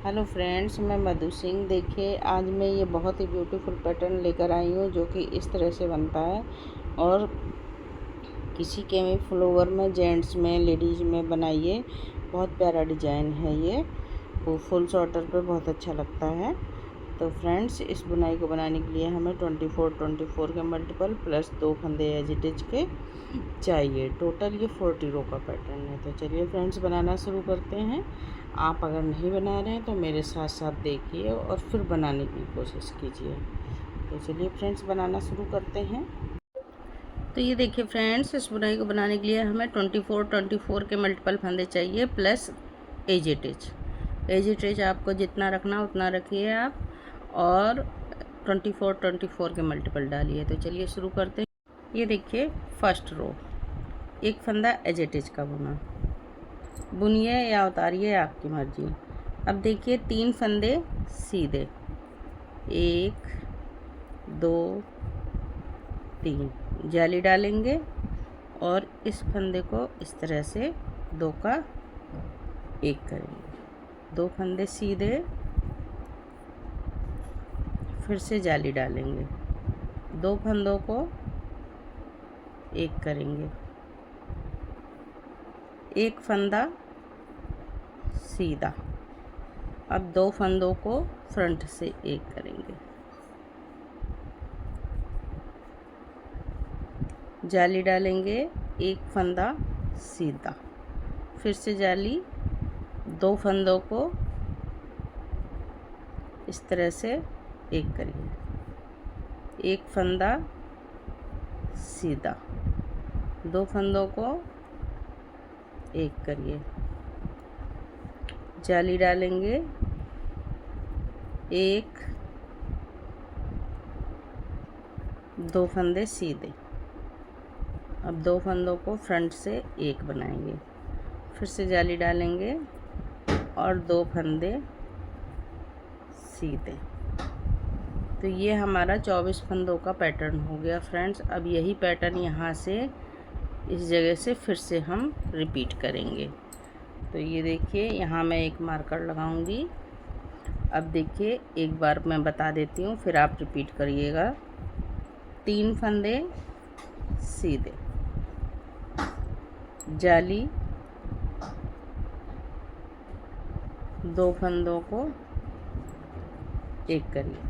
Hello friends, मैं मधु सिंह। देखिए, आज मैं ये बहुत ही ब्यूटीफुल पैटर्न लेकर आई हूँ जो कि इस तरह से बनता है और किसी के भी फ्लोवर में, जेंट्स में, लेडीज़ में बनाइए। बहुत प्यारा डिजाइन है ये। वो फुल शॉर्टर पे बहुत अच्छा लगता है। तो फ्रेंड्स, इस बुनाई को बनाने के लिए हमें 24 के मल्टीपल प्लस 2 फंदे एज इट इज के चाहिए। टोटल ये 40 रो का पैटर्न है। तो चलिए फ्रेंड्स, बनाना शुरू करते हैं। आप अगर नहीं बना रहे हैं तो मेरे साथ साथ देखिए और फिर बनाने की कोशिश कीजिए। तो चलिए फ्रेंड्स, बनाना शुरू करते हैं। तो ये देखिए फ्रेंड्स, इस बुनाई को बनाने के लिए हमें 24 के मल्टीपल फंदे चाहिए प्लस एज इट इज आपको जितना रखना उतना रखिए आप, और 24 के मल्टीपल डालिए। तो चलिए शुरू करते हैं। ये देखिए फर्स्ट रो, एक फंदा एज इट इज का बुनिए या उतारिए, आपकी मर्जी। अब देखिए 3 फंदे सीधे, 1 2 3 जाली डालेंगे और इस फंदे को इस तरह से 2 का 1 करेंगे। 2 फंदे सीधे, फिर से जाली डालेंगे, 2 फंदों को 1 करेंगे, 1 फंदा सीधा। अब 2 फंदों को फ्रंट से 1 करेंगे, जाली डालेंगे, 1 फंदा सीधा, फिर से जाली, 2 फंदों को इस तरह से 1 करिए, 1 फंदा सीधा, 2 फंदों को 1 करिए, जाली डालेंगे, 1 2 फंदे सीधे। अब 2 फंदों को फ्रंट से 1 बनाएंगे, फिर से जाली डालेंगे और 2 फंदे सीधे। तो ये हमारा 24 फंदों का पैटर्न हो गया फ्रेंड्स। अब यही पैटर्न यहाँ से इस जगह से फिर से हम रिपीट करेंगे। तो ये देखिए, यहाँ मैं एक मार्कर लगाऊंगी। अब देखिए, एक बार मैं बता देती हूँ, फिर आप रिपीट करिएगा। 3 फंदे सीधे, जाली, 2 फंदों को 1 करिए,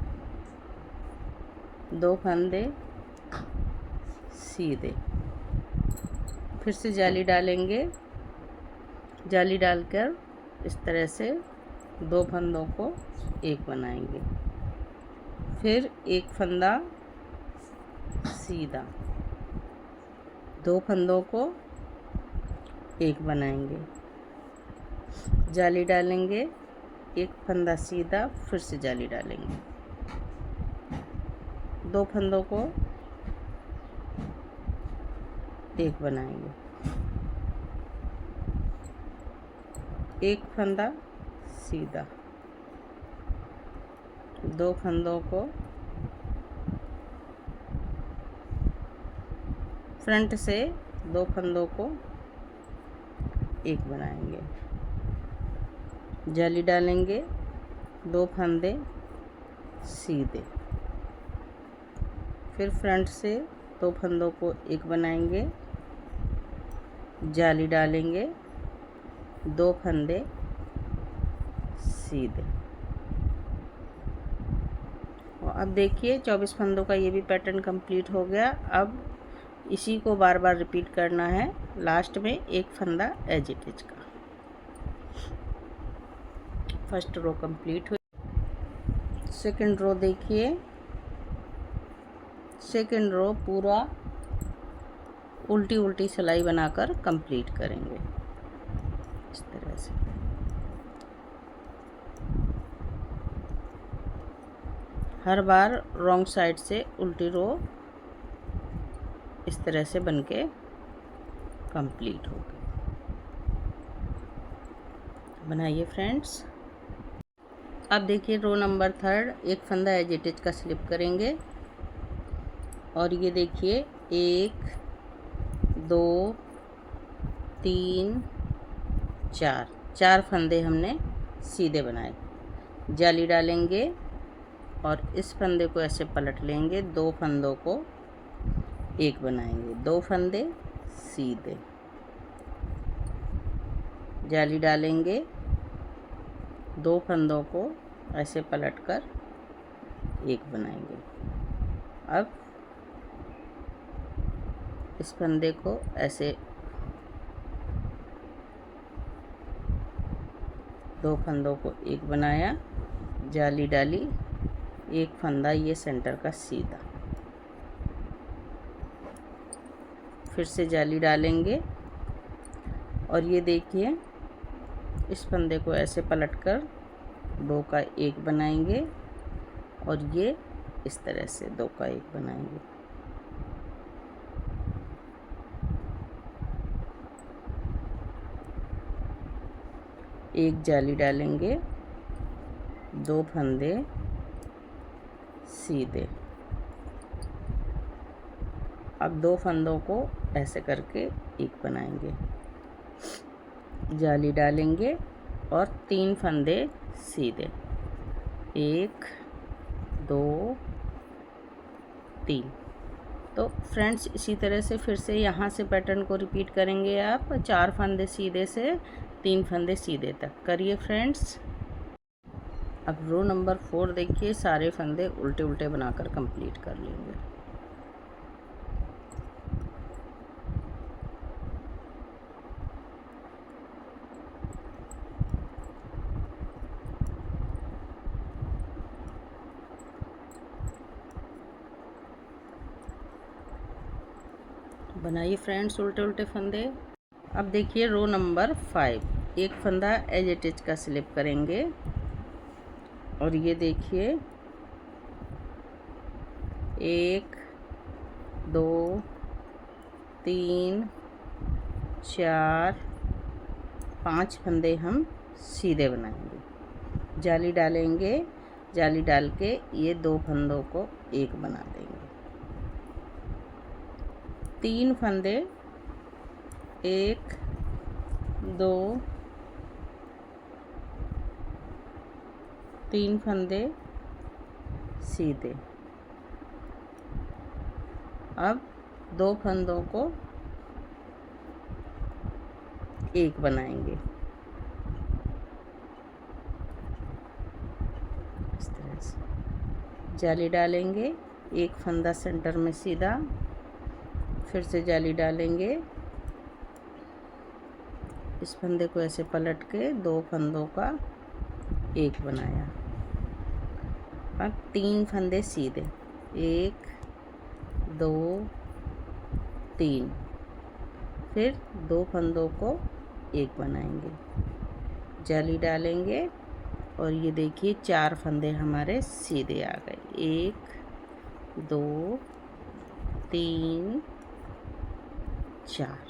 2 फंदे सीधे, फिर से जाली डालेंगे, जाली डालकर इस तरह से 2 फंदों को 1 बनाएंगे, फिर 1 फंदा सीधा, 2 फंदों को 1 बनाएंगे, जाली डालेंगे, 1 फंदा सीधा, फिर से जाली डालेंगे, 2 फंदों को 1 बनाएंगे, 1 फंदा सीधा, 2 फंदों को फ्रंट से 2 फंदों को 1 बनाएंगे, जाली डालेंगे, 2 फंदे सीधे, फिर फ्रंट से 2 फंदों को 1 बनाएंगे, जाली डालेंगे, 2 फंदे सीधे। और अब देखिए 24 फंदों का ये भी पैटर्न कंप्लीट हो गया। अब इसी को बार बार रिपीट करना है। लास्ट में 1 फंदा एज इट इज का। फर्स्ट रो कंप्लीट हुई। सेकंड रो देखिए, सेकंड रो पूरा उल्टी उल्टी सिलाई बनाकर कंप्लीट करेंगे इस तरह से। हर बार रॉन्ग साइड से उल्टी रो इस तरह से बनके कंप्लीट हो गई। बनाइए फ्रेंड्स। अब देखिए रो नंबर 3, 1 फंदा एज इट इज का स्लिप करेंगे और ये देखिए 1 2 3 4 फंदे हमने सीधे बनाए, जाली डालेंगे और इस फंदे को ऐसे पलट लेंगे, 2 फंदों को एक बनाएंगे, 2 फंदे सीधे, जाली डालेंगे, 2 फंदों को ऐसे पलटकर एक बनाएंगे। अब इस फंदे को ऐसे 2 फंदों को एक बनाया, जाली डाली, एक फंदा ये सेंटर का सीधा, फिर से जाली डालेंगे और ये देखिए इस फंदे को ऐसे पलटकर 2 का एक बनाएंगे और ये इस तरह से 2 का एक बनाएंगे। एक जाली डालेंगे, 2 फंदे सीधे, अब 2 फंदों को ऐसे करके एक बनाएंगे, जाली डालेंगे और 3 फंदे सीधे, 1 2 3। तो फ्रेंड्स इसी तरह से फिर से यहाँ से पैटर्न को रिपीट करेंगे आप, 4 फंदे सीधे से 3 फंदे सीधे तक करिए फ्रेंड्स। अब रो नंबर 4 देखिए, सारे फंदे उल्टे उल्टे बनाकर कंप्लीट कर लेंगे। बनाइए फ्रेंड्स उल्टे उल्टे फंदे। अब देखिए रो नंबर 5, एक फंदा एज इट इज का स्लिप करेंगे और ये देखिए 1 2 3 4 5 फंदे हम सीधे बनाएंगे, जाली डालेंगे, जाली डाल के ये 2 फंदों को एक बना देंगे, 3 फंदे 1 2 3 फंदे सीधे, अब 2 फंदों को एक बनाएंगे इस तरह से, जाली डालेंगे, एक फंदा सेंटर में सीधा, फिर से जाली डालेंगे, इस फंदे को ऐसे पलट के 2 फंदों का एक बनाया, अब 3 फंदे सीधे, 1 2 3, फिर 2 फंदों को एक बनाएंगे, जाली डालेंगे और ये देखिए 4 फंदे हमारे सीधे आ गए, 1 2 3 4।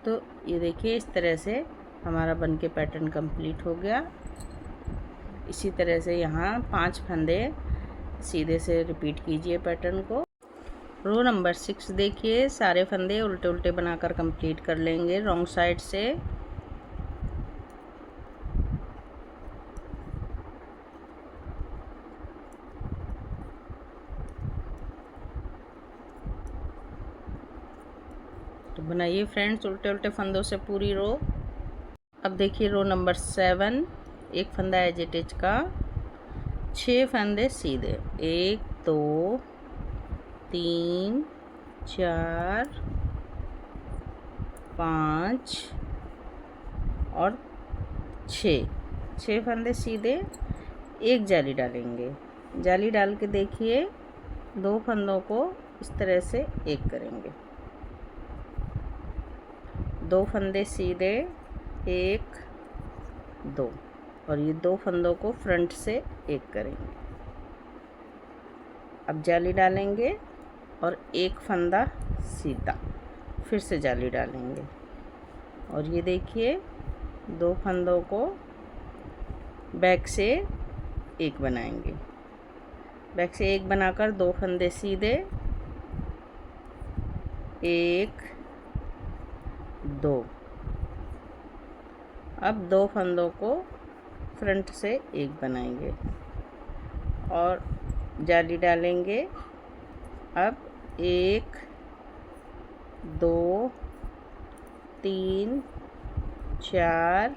तो ये देखिए इस तरह से हमारा बन के पैटर्न कंप्लीट हो गया। इसी तरह से यहाँ 5 फंदे सीधे से रिपीट कीजिए पैटर्न को। रो नंबर 6 देखिए, सारे फंदे उल्टे उल्टे बनाकर कंप्लीट कर लेंगे रॉन्ग साइड से। तो बनाइए फ्रेंड्स उल्टे उल्टे फंदों से पूरी रो। अब देखिए रो नंबर 7, एक फंदा एज इट इज का, 6 फंदे सीधे, 1 2 3 4 5 और 6 फंदे सीधे, एक जाली डालेंगे, जाली डाल के देखिए 2 फंदों को इस तरह से एक करेंगे, 2 फंदे सीधे, 1 2 और ये 2 फंदों को फ्रंट से एक करेंगे। अब जाली डालेंगे और एक फंदा सीधा, फिर से जाली डालेंगे और ये देखिए 2 फंदों को बैक से एक बनाएंगे, बैक से एक बनाकर 2 फंदे सीधे, 1 2, अब 2 फंदों को फ्रंट से एक बनाएंगे और जाली डालेंगे। अब 1 2 3 4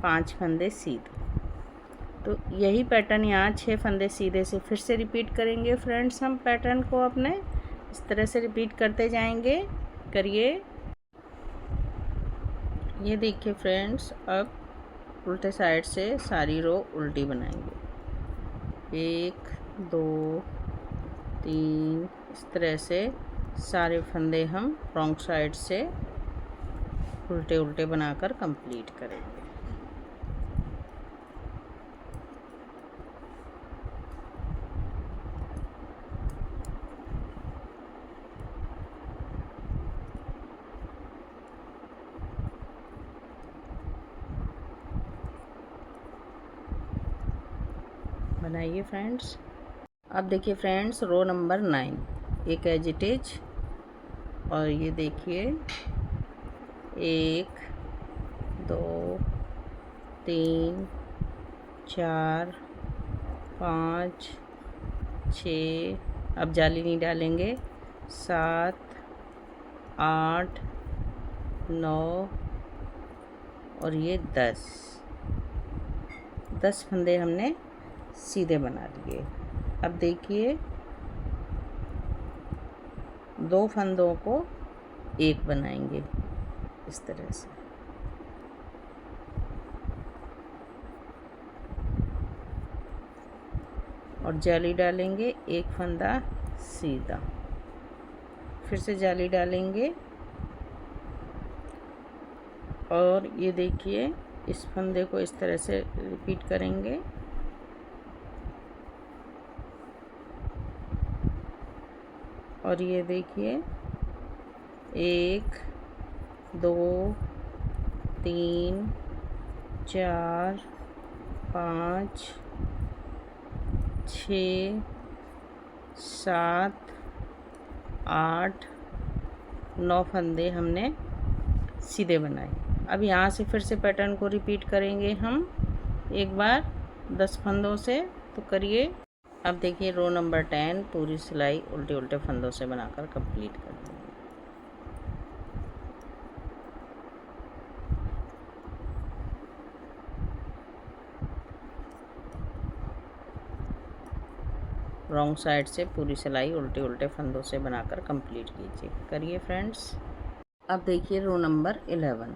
5 फंदे सीधे। तो यही पैटर्न यहाँ 6 फंदे सीधे से फिर से रिपीट करेंगे फ्रेंड्स। हम पैटर्न को अपने इस तरह से रिपीट करते जाएंगे। करिए। ये देखिए फ्रेंड्स, अब उल्टे साइड से सारी रो उल्टी बनाएंगे। 1 2 3 इस तरह से सारे फंदे हम रॉन्ग साइड से उल्टे उल्टे बनाकर कंप्लीट करेंगे। बनाइए फ्रेंड्स। अब देखिए फ्रेंड्स, रो नंबर 9 एक एज इट इज। और ये देखिए 1 2 3 4 5 6। अब जाली नहीं डालेंगे। 7 8 9 और ये 10 फंदे हमने सीधे बना लिए। अब देखिए 2 फंदों को एक बनाएंगे इस तरह से। और जाली डालेंगे, एक फंदा सीधा, फिर से जाली डालेंगे। और ये देखिए इस फंदे को इस तरह से रिपीट करेंगे। और ये देखिए 1 2 3 4 5 6 7 8 9 फंदे हमने सीधे बनाए। अब यहाँ से फिर से पैटर्न को रिपीट करेंगे हम एक बार 10 फंदों से। तो करिए। अब देखिए रो नंबर 10 पूरी सिलाई उल्टे उल्टे फंदों से बनाकर कंप्लीट कर देंगे। रॉन्ग साइड से पूरी सिलाई उल्टे उल्टे फंदों से बनाकर कंप्लीट कीजिए। करिए फ्रेंड्स। अब देखिए रो नंबर 11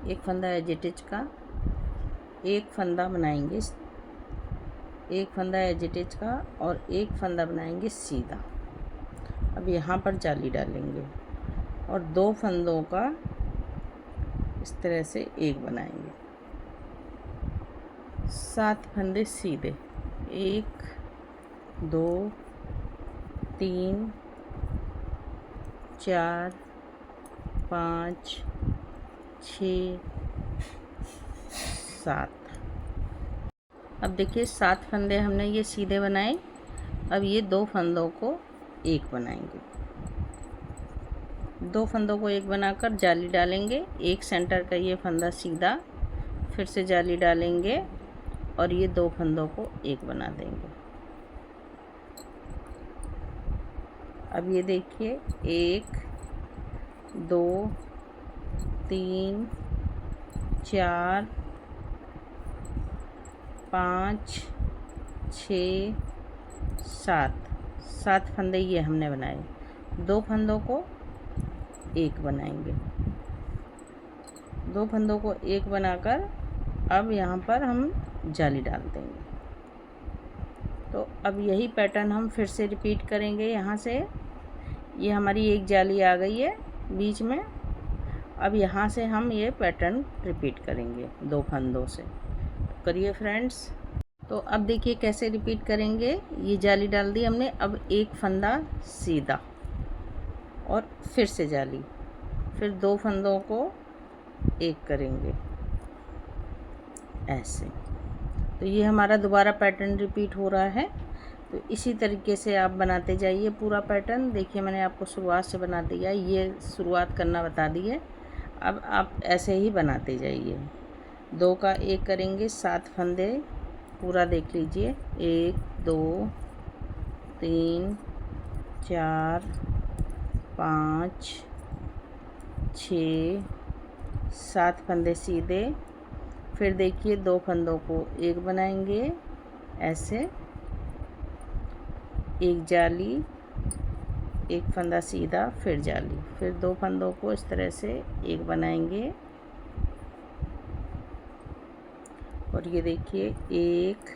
एक फंदा एज इट इज का, एक फंदा बनाएंगे, एक फंदा एज इट इज का और एक फंदा बनाएंगे सीधा। अब यहाँ पर जाली डालेंगे और 2 फंदों का इस तरह से एक बनाएंगे। 7 फंदे सीधे, 1 2 3 4 5 6 7। अब देखिए 7 फंदे हमने ये सीधे बनाए। अब ये 2 फंदों को एक बनाएंगे। 2 फंदों को एक बनाकर जाली डालेंगे, एक सेंटर का ये फंदा सीधा, फिर से जाली डालेंगे और ये 2 फंदों को एक बना देंगे। अब ये देखिए 1 2 3 4 5 6 7 फंदे ये हमने बनाए। 2 फंदों को एक बनाएंगे। 2 फंदों को एक बनाकर अब यहाँ पर हम जाली डाल देंगे। तो अब यही पैटर्न हम फिर से रिपीट करेंगे। यहाँ से ये हमारी एक जाली आ गई है बीच में। अब यहाँ से हम ये पैटर्न रिपीट करेंगे 2 फंदों से। करिए फ्रेंड्स। तो अब देखिए कैसे रिपीट करेंगे। ये जाली डाल दी हमने, अब एक फंदा सीधा और फिर से जाली, फिर 2 फंदों को एक करेंगे ऐसे। तो ये हमारा दोबारा पैटर्न रिपीट हो रहा है। तो इसी तरीके से आप बनाते जाइए पूरा पैटर्न। देखिए मैंने आपको शुरुआत से बना दिया, ये शुरुआत करना बता दी है। अब आप ऐसे ही बनाते जाइए। 2 का 1 करेंगे, 7 फंदे पूरा देख लीजिए। 1 2 3 4 5 6 7 फंदे सीधे। फिर देखिए 2 फंदों को 1 बनाएंगे ऐसे, एक जाली, एक फंदा सीधा, फिर जाली, फिर 2 फंदों को इस तरह से 1 बनाएंगे। और ये देखिए 1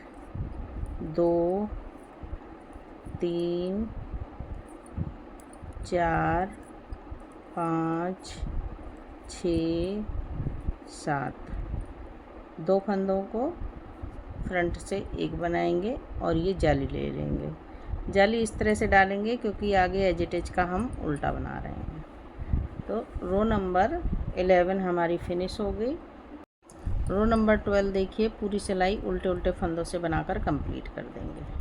2 3 4 5 6 7, 2 फंदों को फ्रंट से 1 बनाएंगे और ये जाली ले लेंगे। जाली इस तरह से डालेंगे क्योंकि आगे एज इट इज का हम उल्टा बना रहे हैं। तो रो नंबर 11 हमारी फिनिश हो गई। रो नंबर 12 देखिए पूरी सिलाई उल्टे उल्टे फंदों से बनाकर कंप्लीट कर देंगे।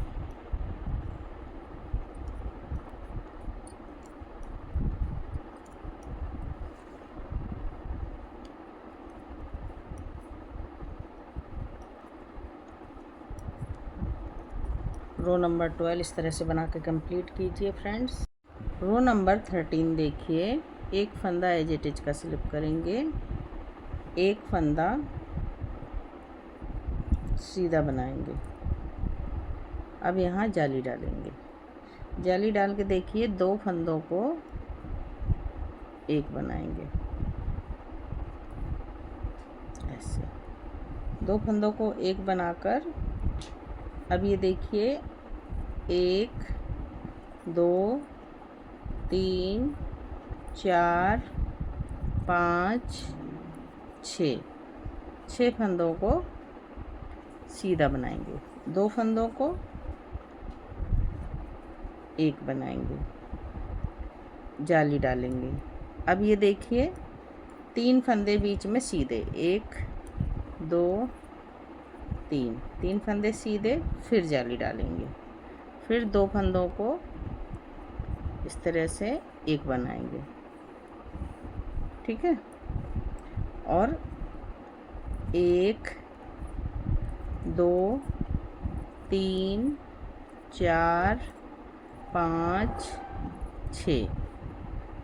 रो नंबर 12 इस तरह से बना के कंप्लीट कीजिए फ्रेंड्स। रो नंबर 13 देखिए, एक फंदा एज इट इज का स्लिप करेंगे, एक फंदा सीधा बनाएंगे। अब यहाँ जाली डालेंगे। जाली डाल के देखिए 2 फंदों को 1 बनाएंगे ऐसे, 2 फंदों को 1 बनाकर अब ये देखिए 1 2 3 4 5 6 फंदों को सीधा बनाएंगे, 2 फंदों को 1 बनाएंगे, जाली डालेंगे। अब ये देखिए 3 फंदे बीच में सीधे, 1 2 3 फंदे सीधे, फिर जाली डालेंगे, फिर 2 फंदों को इस तरह से 1 बनाएंगे, ठीक है। और 1 2 3 4 5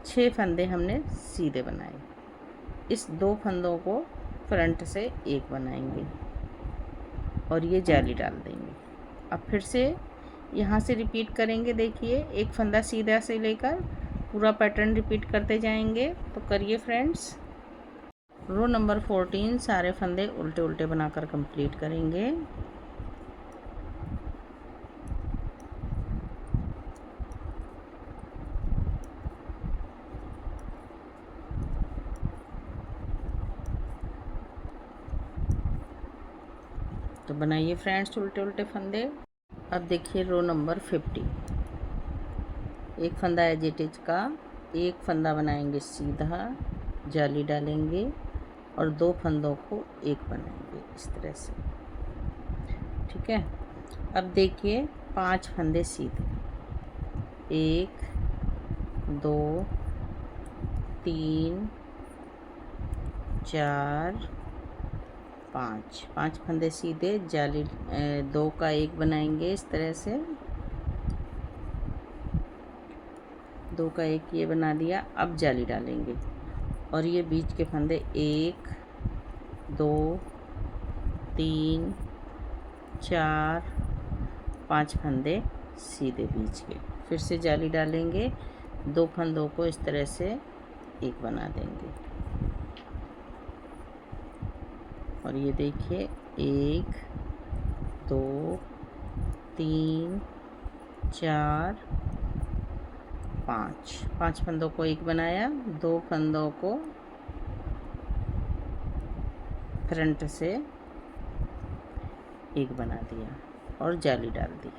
6 फंदे हमने सीधे बनाए। इस 2 फंदों को फ्रंट से 1 बनाएंगे और ये जाली डाल देंगे। अब फिर से यहाँ से रिपीट करेंगे। देखिए एक फंदा सीधा से लेकर पूरा पैटर्न रिपीट करते जाएंगे। तो करिए फ्रेंड्स। रो नंबर 14 सारे फंदे उल्टे उल्टे बनाकर कंप्लीट करेंगे। तो बनाइए फ्रेंड्स उल्टे उल्टे फंदे। अब देखिए रो नंबर 50, एक फंदा एज इट इज का, एक फंदा बनाएंगे सीधा, जाली डालेंगे और 2 फंदों को 1 बनाएंगे इस तरह से, ठीक है। अब देखिए 5 फंदे सीधे, 1 2 3 4 5 फंदे सीधे, जाली 2 का 1 बनाएंगे इस तरह से, 2 का 1 ये बना दिया। अब जाली डालेंगे और ये बीच के फंदे 1 2 3 4 5 फंदे सीधे बीच के, फिर से जाली डालेंगे, 2 फंदों को इस तरह से 1 बना देंगे। और ये देखिए 1 2 3 4 5 फंदों को 1 बनाया, 2 फंदों को फ्रंट से 1 बना दिया और जाली डाल दी।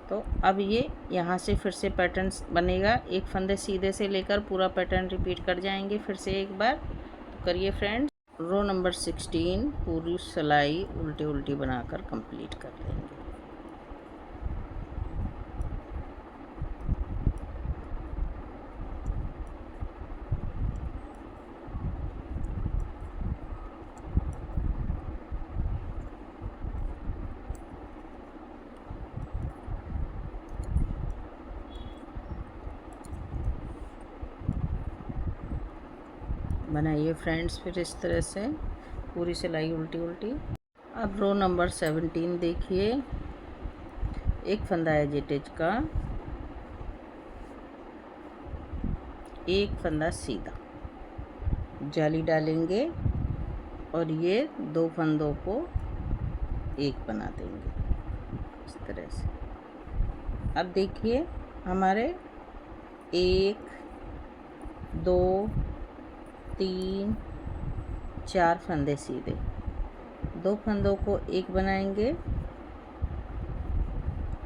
तो अब ये यहाँ से फिर से पैटर्न बनेगा। एक फंदे सीधे से लेकर पूरा पैटर्न रिपीट कर जाएंगे फिर से एक बार। तो करिए फ्रेंड्स। रो नंबर 16 पूरी सिलाई उल्टी उल्टी बनाकर कंप्लीट कर लेंगे। बनाइए फ्रेंड्स फिर इस तरह से पूरी सिलाई उल्टी उल्टी। अब रो नंबर 17 देखिए, एक फंदा एजिटेज का, एक फंदा सीधा, जाली डालेंगे और ये 2 फंदों को एक बना देंगे इस तरह से। अब देखिए हमारे 1 2 3 4 फंदे सीधे, 2 फंदों को एक बनाएंगे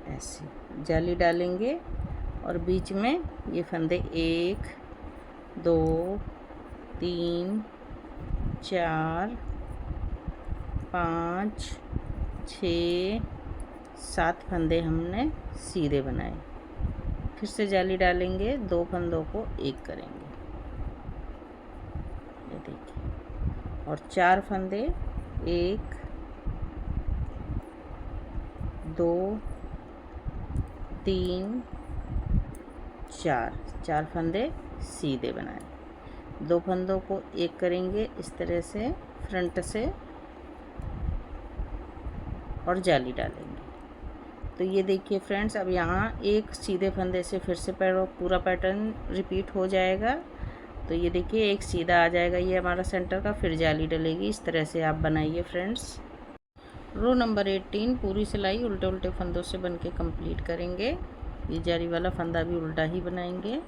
ऐसे, जाली डालेंगे और बीच में ये फंदे 1 2 3 4 5 6 7 फंदे हमने सीधे बनाए। फिर से जाली डालेंगे, 2 फंदों को एक करेंगे, ये देखिए, और 4 फंदे 1 2 3 4 फंदे सीधे बनाए, 2 फंदों को एक करेंगे इस तरह से फ्रंट से और जाली डालेंगे। तो ये देखिए फ्रेंड्स, अब यहाँ एक सीधे फंदे से फिर से पूरा पैटर्न रिपीट हो जाएगा। तो ये देखिए एक सीधा आ जाएगा ये हमारा सेंटर का, फिर जाली डलेगी। इस तरह से आप बनाइए फ्रेंड्स। रो नंबर 18 पूरी सिलाई उल्टे उल्टे फंदों से बन के कंप्लीट करेंगे। ये जारी वाला फंदा भी उल्टा ही बनाएंगे।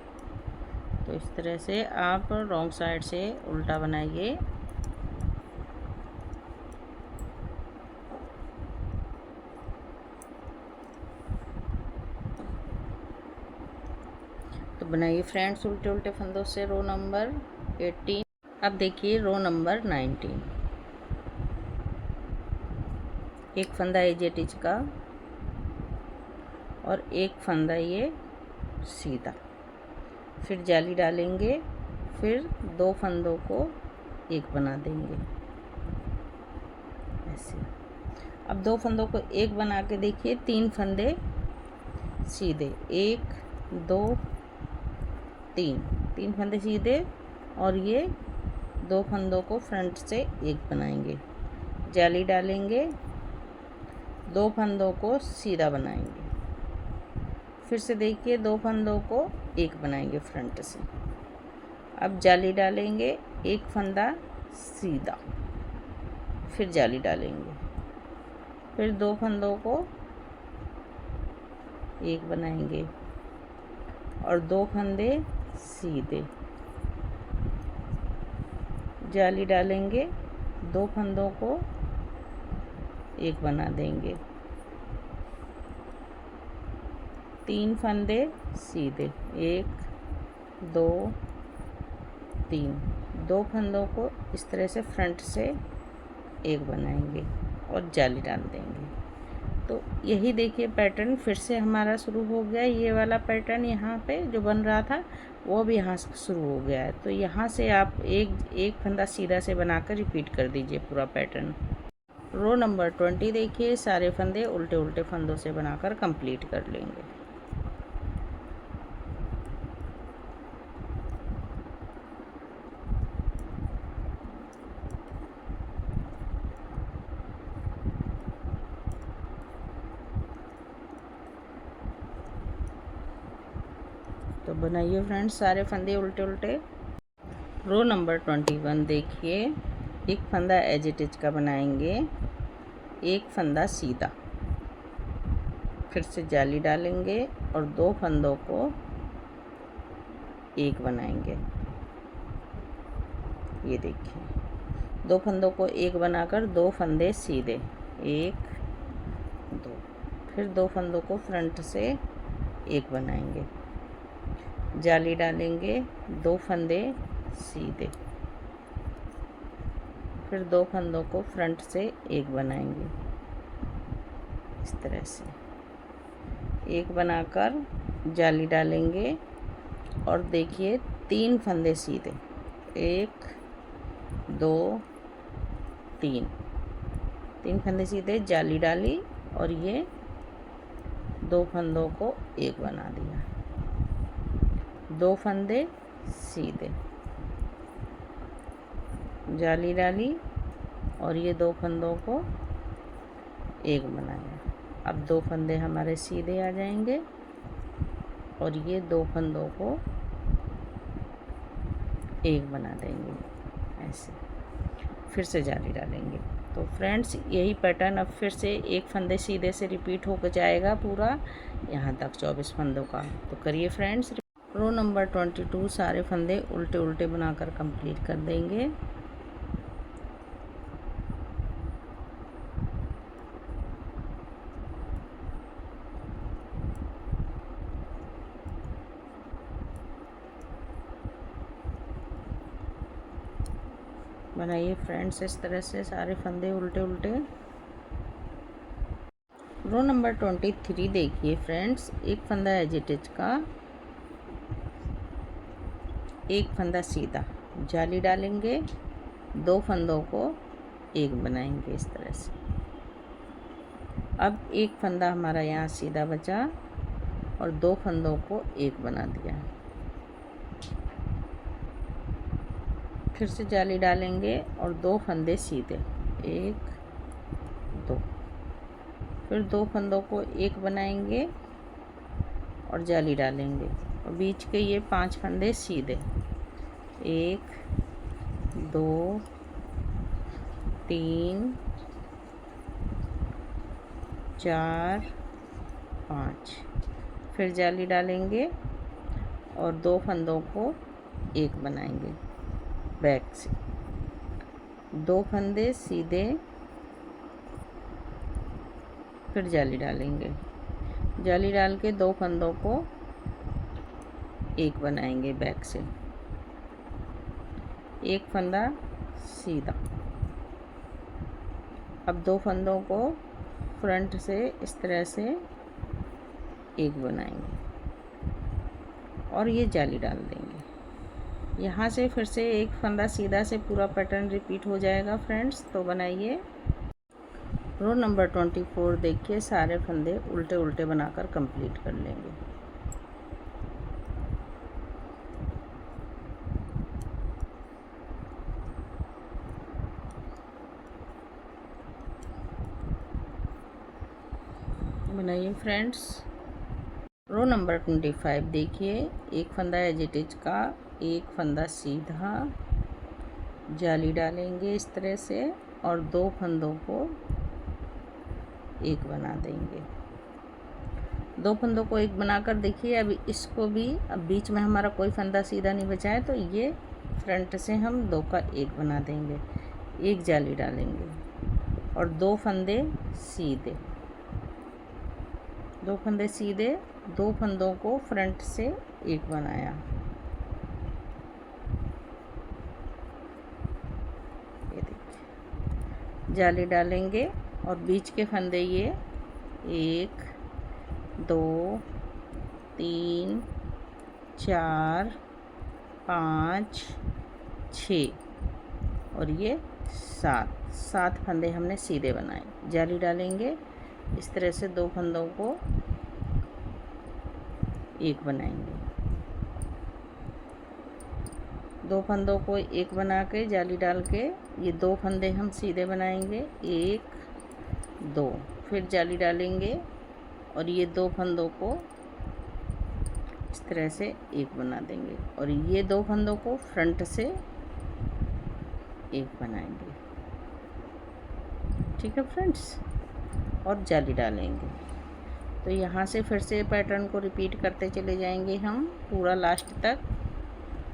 तो इस तरह से आप रॉन्ग साइड से उल्टा बनाइए। तो बनाइए फ्रेंड्स उल्टे उल्टे फंदों से रो नंबर 18। अब देखिए रो नंबर 19, एक फंदा एजेटिज का और एक फंदा ये सीधा, फिर जाली डालेंगे, फिर 2 फंदों को एक बना देंगे ऐसे। अब 2 फंदों को एक बना के देखिए 3 फंदे सीधे, 1 2 3 फंदे सीधे और ये 2 फंदों को फ्रंट से एक बनाएंगे, जाली डालेंगे, 2 फंदों को सीधा बनाएंगे, फिर से देखिए 2 फंदों को एक बनाएंगे फ्रंट से। अब जाली डालेंगे, 1 फंदा सीधा, फिर जाली डालेंगे, फिर 2 फंदों को एक बनाएंगे और 2 फंदे सीधे, जाली डालेंगे, 2 फंदों को एक बना देंगे, 3 फंदे सीधे, 1 2 3, 2 फंदों को इस तरह से फ्रंट से एक बनाएंगे और जाली डाल देंगे। तो यही देखिए पैटर्न फिर से हमारा शुरू हो गया। ये वाला पैटर्न यहाँ पे जो बन रहा था वो भी यहाँ से शुरू हो गया है। तो यहाँ से आप एक फंदा सीधा से बनाकर रिपीट कर दीजिए पूरा पैटर्न। रो नंबर 20 देखिए, सारे फंदे उल्टे उल्टे फंदों से बनाकर कंप्लीट कर लेंगे। तो बनाइए फ्रेंड्स सारे फंदे उल्टे उल्टे। रो नंबर 21 देखिए, एक फंदा एज इट इज का बनाएंगे, एक फंदा सीधा, फिर से जाली डालेंगे और 2 फंदों को एक बनाएंगे। ये देखिए 2 फंदों को एक बनाकर 2 फंदे सीधे, 1 2, फिर 2 फंदों को फ्रंट से एक बनाएंगे, जाली डालेंगे, 2 फंदे सीधे, फिर 2 फंदों को फ्रंट से एक बनाएंगे इस तरह से। एक बनाकर जाली डालेंगे और देखिए 3 फंदे सीधे, 1 2 3 फंदे सीधे, जाली डाली और ये 2 फंदों को एक बना दिया, 2 फंदे सीधे, जाली डाली और ये 2 फंदों को एक बनाया। अब 2 फंदे हमारे सीधे आ जाएंगे और ये 2 फंदों को एक बना देंगे ऐसे। फिर से जाली डालेंगे। तो फ्रेंड्स यही पैटर्न अब फिर से एक फंदे सीधे से रिपीट होकर जाएगा पूरा यहाँ तक 24 फंदों का। तो करिए फ्रेंड्स। रो नंबर 22 सारे फंदे उल्टे उल्टे बनाकर कंप्लीट कर देंगे। बनाइए फ्रेंड्स इस तरह से सारे फंदे उल्टे उल्टे। रो नंबर 23 देखिए फ्रेंड्स, एक फंदा एज इट इज का, एक फंदा सीधा, जाली डालेंगे, 2 फंदों को एक बनाएंगे इस तरह से। अब एक फंदा हमारा यहाँ सीधा बचा और 2 फंदों को एक बना दिया। फिर से जाली डालेंगे और 2 फंदे सीधे, 1 2, फिर 2 फंदों को एक बनाएंगे और जाली डालेंगे और बीच के ये 5 फंदे सीधे, 1 2 3 4 5, फिर जाली डालेंगे और 2 फंदों को एक बनाएंगे बैक से, 2 फंदे सीधे, फिर जाली डालेंगे, जाली डाल के 2 फंदों को एक बनाएंगे बैक से, एक फंदा सीधा। अब 2 फंदों को फ्रंट से इस तरह से एक बनाएंगे और ये जाली डाल देंगे। यहाँ से फिर से एक फंदा सीधा से पूरा पैटर्न रिपीट हो जाएगा फ्रेंड्स। तो बनाइए। रो नंबर 24 देखिए, सारे फंदे उल्टे उल्टे बनाकर कंप्लीट कर लेंगे। बनाइए फ्रेंड्स। रो नंबर 25 देखिए, एक फंदा एज इट इज का, एक फंदा सीधा, जाली डालेंगे इस तरह से और 2 फंदों को एक बना देंगे। 2 फंदों को एक बनाकर देखिए अब इसको भी, अब बीच में हमारा कोई फंदा सीधा नहीं बचा है तो ये फ्रंट से हम 2 का एक बना देंगे, एक जाली डालेंगे और 2 फंदे सीधे, 2 फंदे सीधे, 2 फंदों को फ्रंट से एक बनाया, ये देखिए, जाली डालेंगे और बीच के फंदे ये 1 2 3 4 5 6 और ये 7 फंदे हमने सीधे बनाए। जाली डालेंगे इस तरह से, 2 फंदों को एक बनाएंगे, 2 फंदों को एक बना के जाली डाल के ये 2 फंदे हम सीधे बनाएंगे, 1 2, फिर जाली डालेंगे और ये 2 फंदों को इस तरह से एक बना देंगे और ये 2 फंदों को फ्रंट से एक बनाएंगे। ठीक है फ्रेंड्स, और जाली डालेंगे। तो यहाँ से फिर से पैटर्न को रिपीट करते चले जाएंगे हम पूरा लास्ट तक।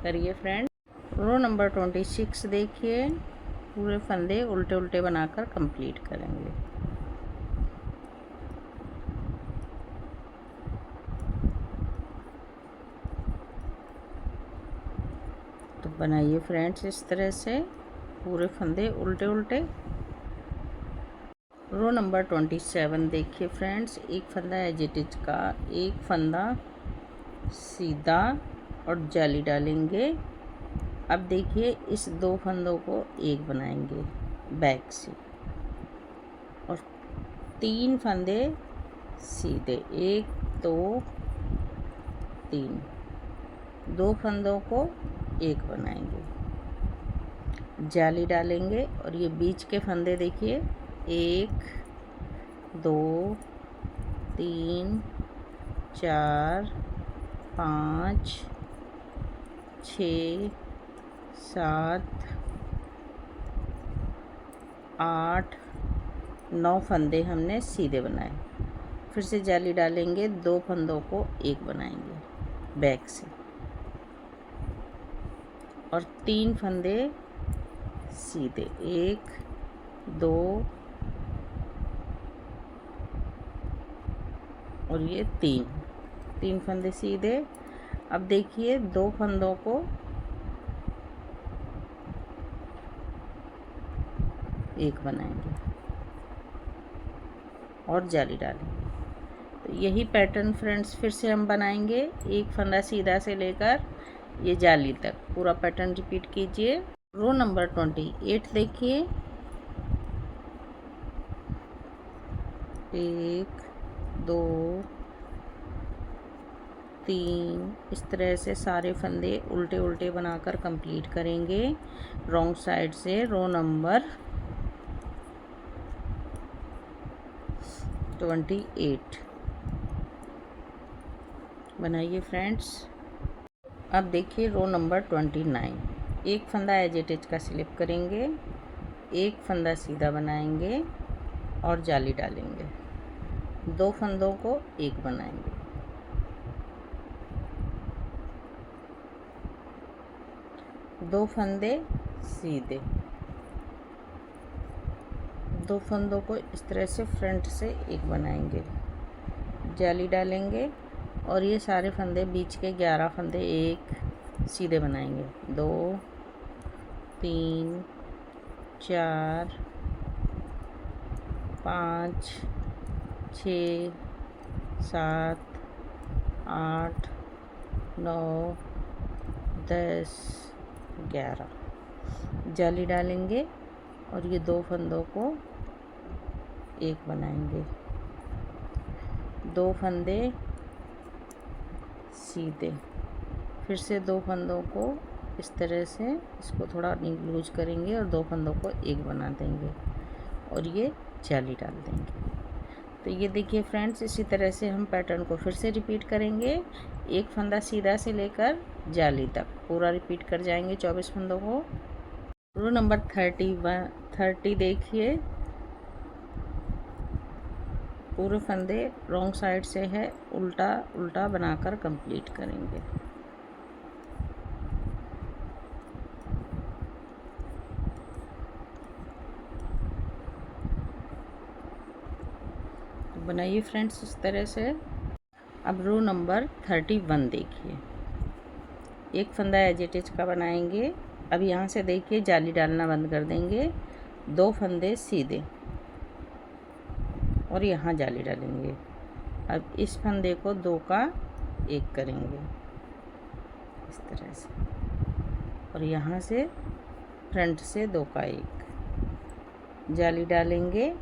करिए फ्रेंड्स। रो नंबर 26 देखिए, पूरे फंदे उल्टे उल्टे बनाकर कंप्लीट करेंगे। तो बनाइए फ्रेंड्स इस तरह से पूरे फंदे उल्टे उल्टे। रो नंबर 27 देखिए फ्रेंड्स, एक फंदा एज इट इज का, एक फंदा सीधा और जाली डालेंगे। अब देखिए इस 2 फंदों को एक बनाएंगे बैक से और 3 फंदे सीधे, 1 2 3, 2 फंदों को एक बनाएंगे। जाली डालेंगे और ये बीच के फंदे देखिए 1 2 3 4 5 6 7 8 9 फंदे हमने सीधे बनाए। फिर से जाली डालेंगे, 2 फंदों को एक बनाएंगे बैक से और 3 फंदे सीधे 1 2 और ये 3 फंदे सीधे। अब देखिए 2 फंदों को एक बनाएंगे और जाली डालेंगे। तो यही पैटर्न फ्रेंड्स फिर से हम बनाएंगे, एक फंदा सीधा से लेकर ये जाली तक पूरा पैटर्न रिपीट कीजिए। रो नंबर 28 देखिए, 1 2 3 इस तरह से सारे फंदे उल्टे उल्टे बनाकर कंप्लीट करेंगे रॉन्ग साइड से। रो नंबर 28 बनाइए फ्रेंड्स। अब देखिए रो नंबर 29, एक फंदा एज इट इज का स्लिप करेंगे, एक फंदा सीधा बनाएंगे और जाली डालेंगे, 2 फंदों को एक बनाएंगे, दो फंदे सीधे, 2 फंदों को इस तरह से फ्रंट से एक बनाएंगे, जाली डालेंगे और ये सारे फंदे बीच के 11 फंदे एक सीधे बनाएंगे, 2 3 4 5 6 7 8 9 10 11 जाली डालेंगे और ये 2 फंदों को एक बनाएंगे, 2 फंदे सीधे, फिर से 2 फंदों को इस तरह से इसको थोड़ा लूज करेंगे और 2 फंदों को एक बना देंगे और ये जाली डाल देंगे। तो ये देखिए फ्रेंड्स, इसी तरह से हम पैटर्न को फिर से रिपीट करेंगे, एक फंदा सीधा से लेकर जाली तक पूरा रिपीट कर जाएंगे 24 फंदों को। रो नंबर 30 देखिए, पूरे फंदे रॉन्ग साइड से है उल्टा उल्टा बनाकर कंप्लीट करेंगे। तो बनाइए फ्रेंड्स इस तरह से। अब रो नंबर 31 देखिए, एक फंदा एज इट इज का बनाएंगे। अब यहाँ से देखिए जाली डालना बंद कर देंगे, 2 फंदे सीधे और यहाँ जाली डालेंगे। अब इस फंदे को 2 का एक करेंगे इस तरह से और यहाँ से फ्रंट से 2 का एक जाली डालेंगे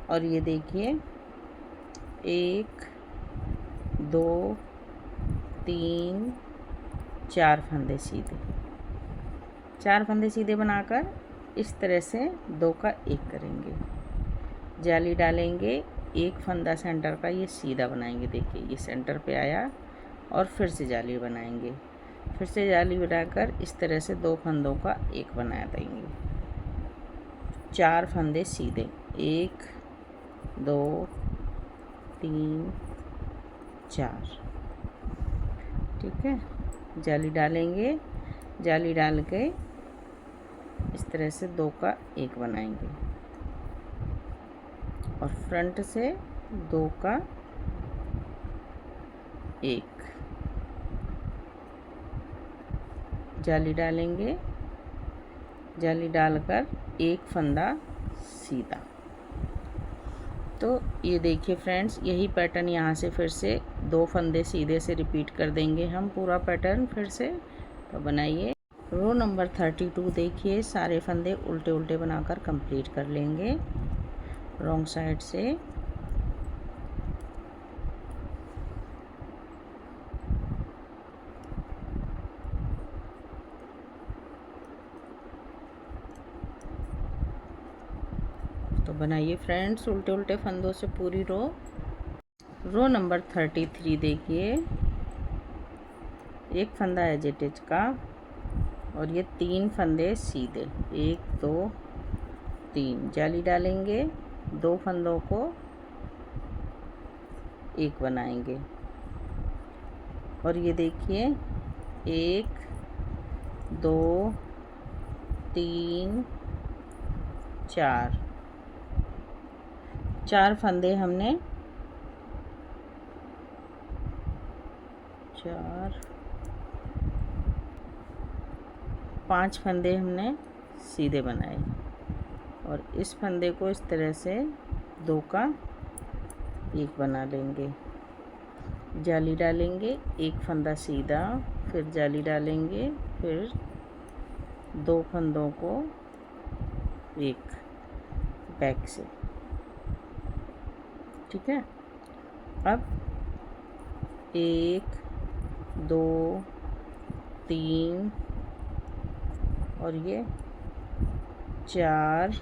और ये देखिए 1 2 3 4 फंदे सीधे, 4 फंदे सीधे बनाकर इस तरह से 2 का एक करेंगे, जाली डालेंगे, एक फंदा सेंटर का ये सीधा बनाएंगे, देखिए ये सेंटर पे आया और फिर से जाली बनाएंगे, फिर से जाली बनाकर इस तरह से 2 फंदों का एक बना देंगे, 4 फंदे सीधे, 1 2 3 4, ठीक है। जाली डालेंगे, जाली डाल के इस तरह से 2 का एक बनाएंगे और फ्रंट से 2 का एक, जाली डालेंगे, जाली डालकर एक फंदा सीधा। तो ये देखिए फ्रेंड्स, यही पैटर्न यहाँ से फिर से 2 फंदे सीधे से रिपीट कर देंगे हम पूरा पैटर्न फिर से। तो बनाइए। रो नंबर 32 देखिए, सारे फंदे उल्टे उल्टे बनाकर कंप्लीट कर लेंगे रॉन्ग साइड से। तो बनाइए फ्रेंड्स उल्टे उल्टे फंदों से पूरी रो नंबर 33 देखिए, एक फंदा एज इट इज का और ये 3 फंदे सीधे, 1 2 3 जाली डालेंगे, 2 फंदों को एक बनाएंगे और ये देखिए 1 2 3 4 फंदे हमने 5 फंदे हमने सीधे बनाए और इस फंदे को इस तरह से 2 का एक बना लेंगे, जाली डालेंगे, 1 फंदा सीधा, फिर जाली डालेंगे, फिर 2 फंदों को एक बैक से। ठीक है, अब 1 2 3 और ये 4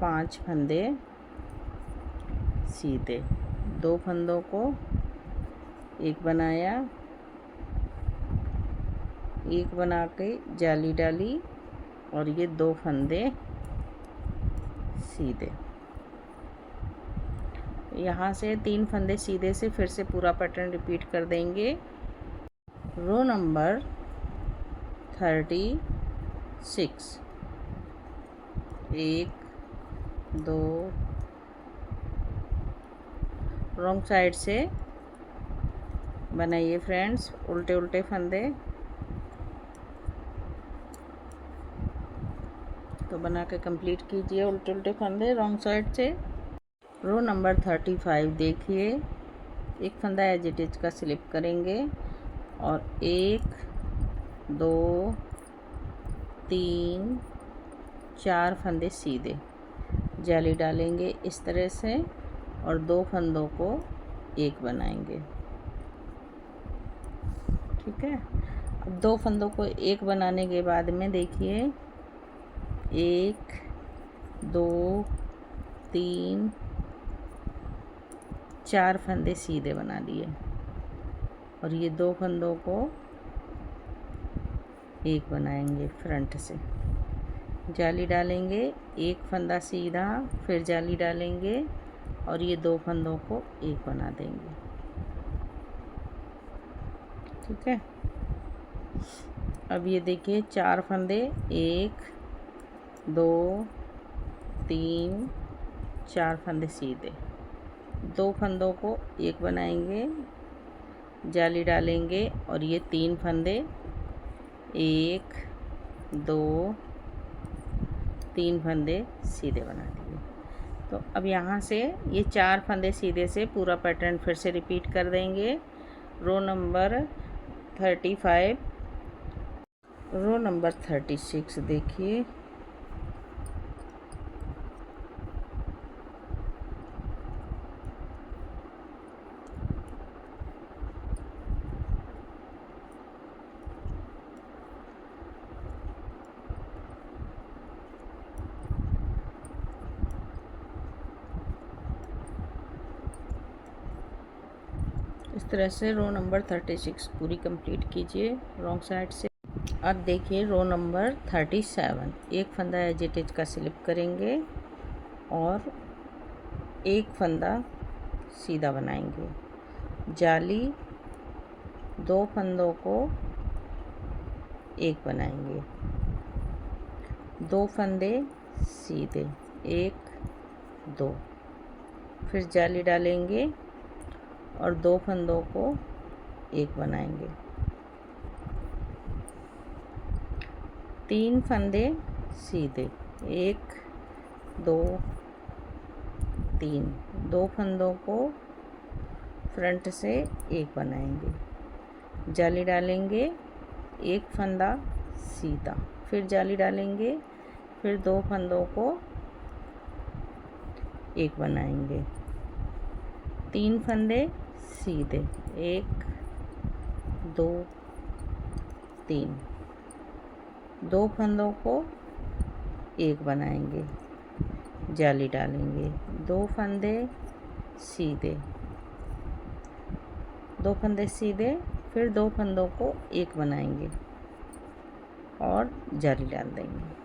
5 फंदे सीधे, 2 फंदों को एक बनाया, एक बना के जाली डाली और ये 2 फंदे सीधे। यहाँ से 3 फंदे सीधे से फिर से पूरा पैटर्न रिपीट कर देंगे। रो नंबर 36, 1 2 रॉन्ग साइड से बनाइए फ्रेंड्स उल्टे उल्टे फंदे। तो बना के कंप्लीट कीजिए उल्टे उल्टे फंदे रॉन्ग साइड से। रो नंबर 35 देखिए, एक फंदा एज इट इज का स्लिप करेंगे और 1 2 3 4 फंदे सीधे, जाली डालेंगे इस तरह से और 2 फंदों को एक बनाएंगे। ठीक है, अब 2 फंदों को एक बनाने के बाद में देखिए 1 2 3 4 फंदे सीधे बना लिए और ये 2 फंदों को एक बनाएंगे फ्रंट से, जाली डालेंगे, 1 फंदा सीधा, फिर जाली डालेंगे और ये 2 फंदों को एक बना देंगे। ठीक है, अब ये देखिए 4 फंदे 1 2 3 4 फंदे सीधे, 2 फंदों को एक बनाएंगे, जाली डालेंगे और ये 3 फंदे 1 2 3 फंदे सीधे बना दिए। तो अब यहाँ से ये 4 फंदे सीधे से पूरा पैटर्न फिर से रिपीट कर देंगे। रो नंबर 35, रो नंबर 36 देखिए, इस तरह से रो नंबर 36 पूरी कंप्लीट कीजिए रॉन्ग साइड से। अब देखिए रो नंबर 37, एक फंदा एज इट इज का स्लिप करेंगे और 1 फंदा सीधा बनाएंगे, जाली, 2 फंदों को एक बनाएंगे, 2 फंदे सीधे, 1 2, फिर जाली डालेंगे और 2 फंदों को एक बनाएंगे, 3 फंदे सीधे, 1 2 3, 2 फंदों को फ्रंट से एक बनाएंगे, जाली डालेंगे, 1 फंदा सीधा, फिर जाली डालेंगे, फिर 2 फंदों को एक बनाएंगे, 3 फंदे सीधे, 1 2 3, 2 फंदों को एक बनाएंगे, जाली डालेंगे, 2 फंदे सीधे, 2 फंदे सीधे, फिर 2 फंदों को एक बनाएंगे और जाली डाल देंगे।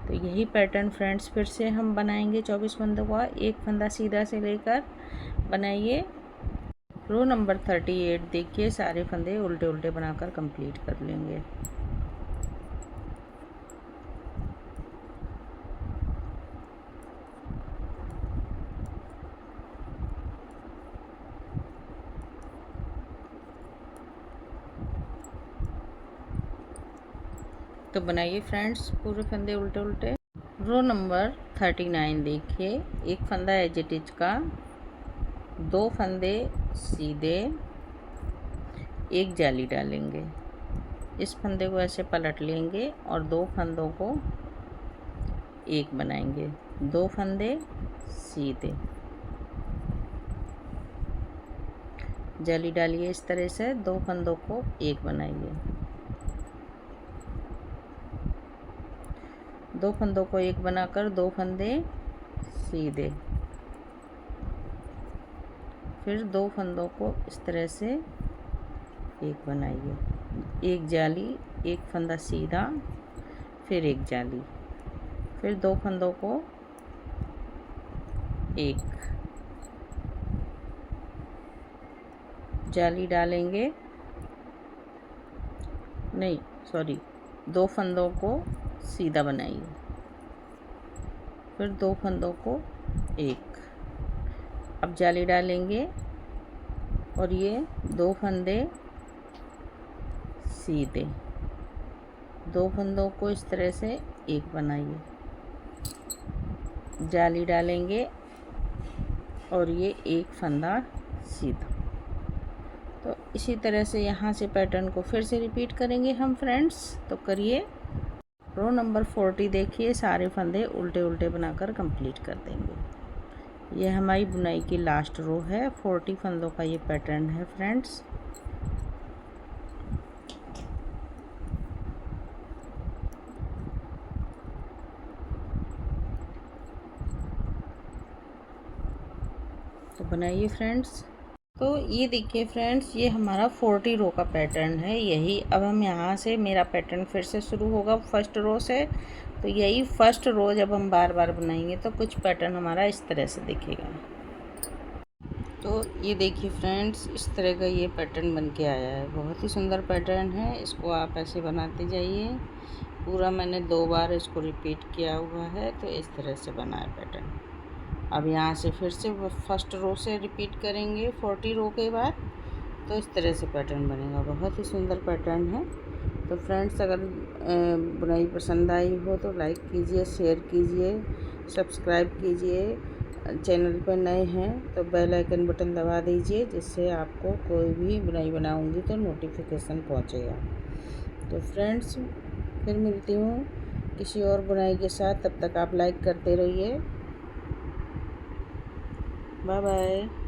तो यही पैटर्न फ्रेंड्स फिर से हम बनाएंगे 24 फंदों का, एक फंदा सीधा से लेकर बनाइए। रो नंबर 38 देखिए, सारे फंदे उल्टे उल्टे बनाकर कंप्लीट कर लेंगे। तो बनाइए फ्रेंड्स पूरे फंदे उल्टे उल्टे। रो नंबर 39 देखिए, एक फंदा एज इट इज का, 2 फंदे सीधे, एक जाली डालेंगे। इस फंदे को ऐसे पलट लेंगे और 2 फंदों को एक बनाएंगे, 2 फंदे सीधे, जाली डालिए इस तरह से, 2 फंदों को एक बनाइए, 2 फंदों को एक बनाकर 2 फंदे सीधे, फिर 2 फंदों को इस तरह से एक बनाइए, एक जाली, एक फंदा सीधा, फिर एक जाली, फिर 2 फंदों को एक, जाली डालेंगे, नहीं सॉरी, 2 फंदों को सीधा बनाइए, फिर 2 फंदों को एक, अब जाली डालेंगे और ये 2 फंदे सीधे, 2 फंदों को इस तरह से एक बनाइए, जाली डालेंगे और ये एक फंदा सीधा। तो इसी तरह से यहाँ से पैटर्न को फिर से रिपीट करेंगे हम फ्रेंड्स। तो करिए। रो नंबर 40 देखिए, सारे फंदे उल्टे उल्टे बनाकर कंप्लीट कर देंगे। ये हमारी बुनाई की लास्ट रो है, 40 फंदों का ये पैटर्न है फ्रेंड्स। तो बनाइए फ्रेंड्स। तो ये देखिए फ्रेंड्स, ये हमारा 40 रो का पैटर्न है। यही अब हम यहाँ से मेरा पैटर्न फिर से शुरू होगा फर्स्ट रो से। तो यही फर्स्ट रो जब हम बार बार बनाएंगे तो कुछ पैटर्न हमारा इस तरह से दिखेगा। तो ये देखिए फ्रेंड्स, इस तरह का ये पैटर्न बन के आया है। बहुत ही सुंदर पैटर्न है। इसको आप ऐसे बनाते जाइए। पूरा मैंने 2 बार इसको रिपीट किया हुआ है। तो इस तरह से बना है पैटर्न। अब यहाँ से फिर से फर्स्ट रो से रिपीट करेंगे 40 रो के बाद। तो इस तरह से पैटर्न बनेगा। बहुत ही सुंदर पैटर्न है। तो फ्रेंड्स, अगर बुनाई पसंद आई हो तो लाइक कीजिए, शेयर कीजिए, सब्सक्राइब कीजिए। चैनल पर नए हैं तो बेल आइकन बटन दबा दीजिए, जिससे आपको कोई भी बुनाई बनाऊंगी तो नोटिफिकेशन पहुंचेगा। तो फ्रेंड्स, फिर मिलती हूँ किसी और बुनाई के साथ। तब तक आप लाइक करते रहिए। Bye bye.